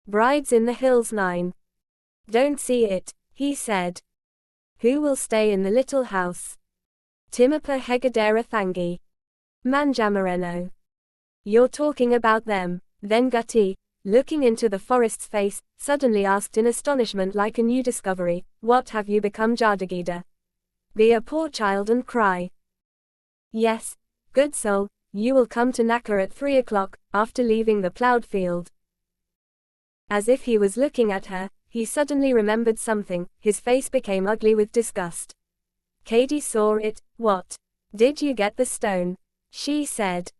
Brides in the Hills 9. Don't see it, he said. Who will stay in the little house? Timapa Hegadera Thangi. Manjamareno. You're talking about them. Then Gutty, looking into the forest's face, suddenly asked in astonishment like a new discovery, what have you become, Jadagida? Be a poor child and cry. Yes, good soul, you will come to Naka at 3 o'clock, after leaving the plowed field. As if he was looking at her, he suddenly remembered something, his face became ugly with disgust. Katie saw it. What? Did you get the stone? She said.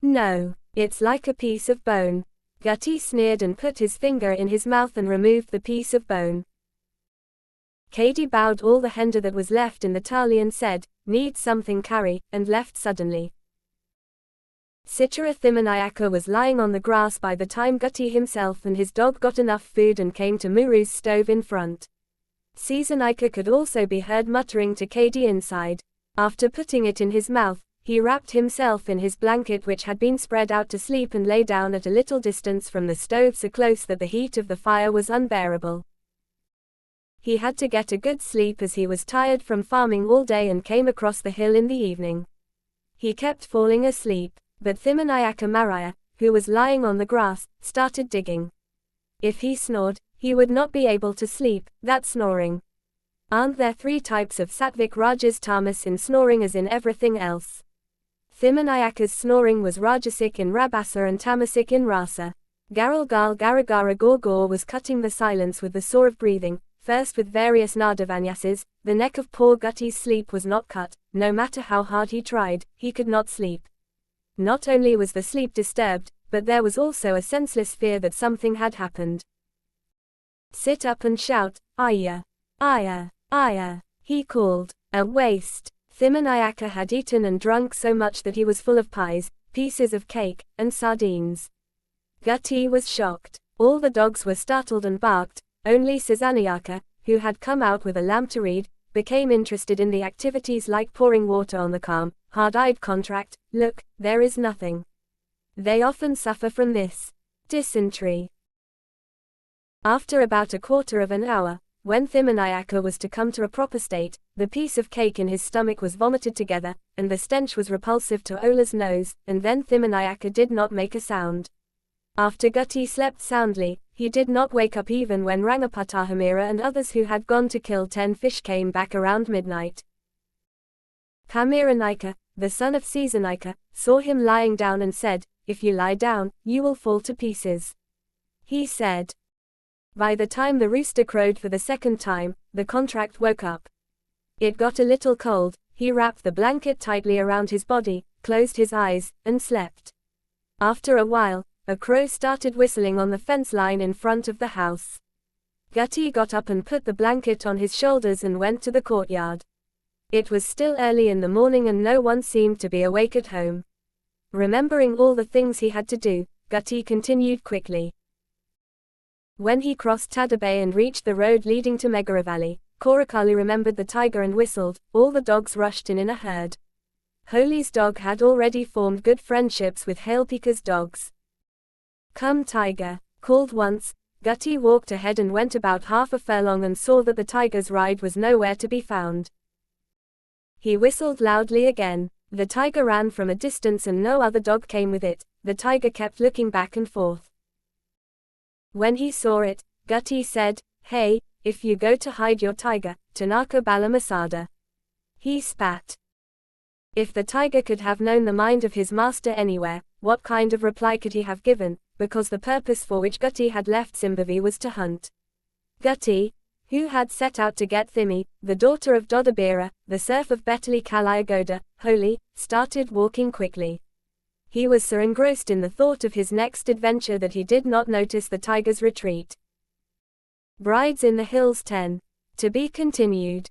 No, it's like a piece of bone. Gutty sneered and put his finger in his mouth and removed the piece of bone. Katie bowed all the henda that was left in the tali and said, need something carry, and left suddenly. Sitara Thimanayaka was lying on the grass by the time Gutty himself and his dog got enough food and came to Muru's stove in front. Seasonika could also be heard muttering to Katie inside. After putting it in his mouth, he wrapped himself in his blanket which had been spread out to sleep and lay down at a little distance from the stove so close that the heat of the fire was unbearable. He had to get a good sleep as he was tired from farming all day and came across the hill in the evening. He kept falling asleep, but Thimanayaka Maraya, who was lying on the grass, started digging. If he snored, he would not be able to sleep. That's snoring. Aren't there 3 types of Sattvic Rajas tamas in snoring as in everything else? Thimanayaka's snoring was Rajasic in Rabasa and Tamasic in Rasa. Garalgal Garagara Gorgor was cutting the silence with the saw of breathing, first with various nadavanyasas. The neck of poor Gutty's sleep was not cut. No matter how hard he tried, he could not sleep. Not only was the sleep disturbed, but there was also a senseless fear that something had happened. Sit up and shout, Aya! Aya! Aya! He called. A waste. Thimanayaka had eaten and drunk so much that he was full of pies, pieces of cake, and sardines. Gutty was shocked. All the dogs were startled and barked. Only Sizanayaka, who had come out with a lamp to read, became interested in the activities like pouring water on the calm, hard-eyed contract. Look, there is nothing. They often suffer from this. Dysentery. After about a quarter of an hour, when Thimanayaka was to come to a proper state, the piece of cake in his stomach was vomited together, and the stench was repulsive to Ola's nose, and then Thimanayaka did not make a sound. After Gutty slept soundly, he did not wake up even when Rangapatahamira and others who had gone to kill 10 fish came back around midnight. Kamiranika, the son of Seasonika, saw him lying down and said, if you lie down, you will fall to pieces. He said. By the time the rooster crowed for the second time, the contract woke up. It got a little cold. He wrapped the blanket tightly around his body, closed his eyes, and slept. After a while, a crow started whistling on the fence line in front of the house. Gutty got up and put the blanket on his shoulders and went to the courtyard. It was still early in the morning and no one seemed to be awake at home. Remembering all the things he had to do, Gutty continued quickly. When he crossed Tadabay and reached the road leading to Megaravalley, Korakali remembered the tiger and whistled. All the dogs rushed in a herd. Holi's dog had already formed good friendships with Hailpika's dogs. Come tiger, called once. Gutty walked ahead and went about half a furlong and saw that the tiger's ride was nowhere to be found. He whistled loudly again. The tiger ran from a distance and no other dog came with it. The tiger kept looking back and forth. When he saw it, Gutty said, hey, if you go to hide your tiger, Tanaka Bala Masada. He spat. If the tiger could have known the mind of his master anywhere, what kind of reply could he have given, because the purpose for which Gutty had left Simbavi was to hunt. Gutty, who had set out to get Thimi, the daughter of Dodabira, the serf of Betali Kalayagoda, Holi, started walking quickly. He was so engrossed in the thought of his next adventure that he did not notice the tiger's retreat. Brides in the Hills 10. To be continued.